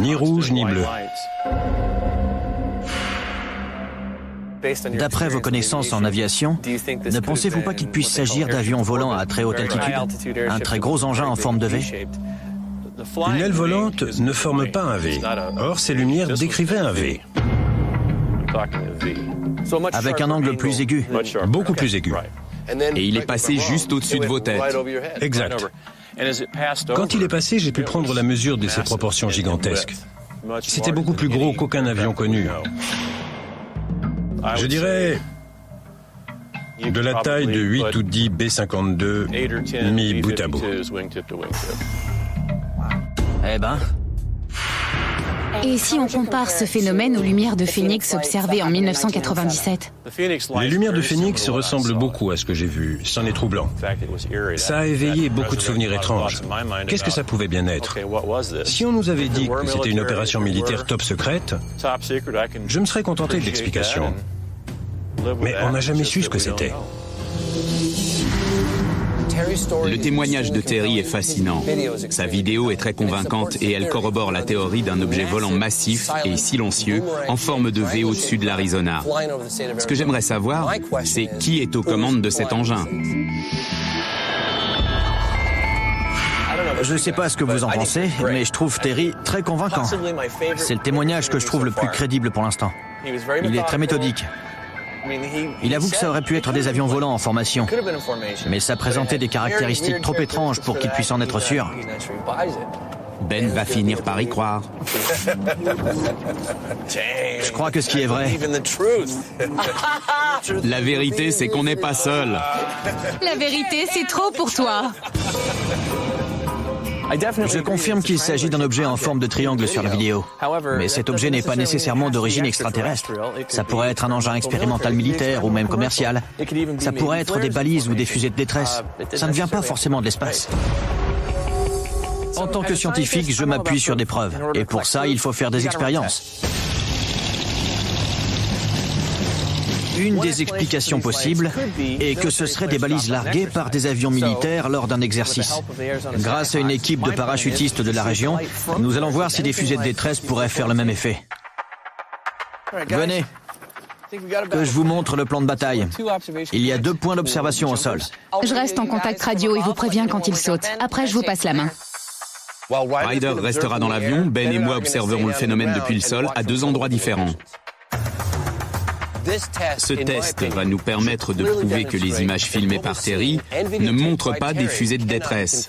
ni rouge ni bleu. D'après vos connaissances en aviation, ne pensez-vous pas qu'il puisse s'agir d'avions volants à très haute altitude, un très gros engin en forme de V? Une aile volante ne forme pas un V. Or, ces lumières décrivaient un V. Avec un angle plus aigu. Beaucoup plus aigu. Et il est passé juste au-dessus de vos têtes. Exact. Quand il est passé, j'ai pu prendre la mesure de ses proportions gigantesques. C'était beaucoup plus gros qu'aucun avion connu. Je dirais de la taille de 8 ou 10 B-52 mis bout à bout. Eh ben... Et si on compare ce phénomène aux lumières de Phénix observées en 1997? Les lumières de Phénix ressemblent beaucoup à ce que j'ai vu. C'en est troublant. Ça a éveillé beaucoup de souvenirs étranges. Qu'est-ce que ça pouvait bien être? Si on nous avait dit que c'était une opération militaire top secrète, je me serais contenté de l'explication. Mais on n'a jamais su ce que c'était. Le témoignage de Terry est fascinant. Sa vidéo est très convaincante et elle corrobore la théorie d'un objet volant massif et silencieux en forme de V au-dessus de l'Arizona. Ce que j'aimerais savoir, c'est qui est aux commandes de cet engin. Je ne sais pas ce que vous en pensez, mais je trouve Terry très convaincant. C'est le témoignage que je trouve le plus crédible pour l'instant. Il est très méthodique. Il avoue que ça aurait pu être des avions volants en formation, mais ça présentait des caractéristiques trop étranges pour qu'il puisse en être sûr. Ben va finir par y croire. Je crois que ce qui est vrai... La vérité, c'est qu'on n'est pas seul. La vérité, c'est trop pour toi. Je confirme qu'il s'agit d'un objet en forme de triangle sur la vidéo. Mais cet objet n'est pas nécessairement d'origine extraterrestre. Ça pourrait être un engin expérimental militaire ou même commercial. Ça pourrait être des balises ou des fusées de détresse. Ça ne vient pas forcément de l'espace. En tant que scientifique, je m'appuie sur des preuves. Et pour ça, il faut faire des expériences. Une des explications possibles est que ce seraient des balises larguées par des avions militaires lors d'un exercice. Grâce à une équipe de parachutistes de la région, nous allons voir si des fusées de détresse pourraient faire le même effet. Venez, que je vous montre le plan de bataille. Il y a 2 points d'observation au sol. Je reste en contact radio et vous préviens quand il saute. Après, je vous passe la main. Ryder restera dans l'avion, Ben et moi observerons le phénomène depuis le sol à 2 endroits différents. Ce test va nous permettre de prouver que les images filmées par Terry ne montrent pas des fusées de détresse.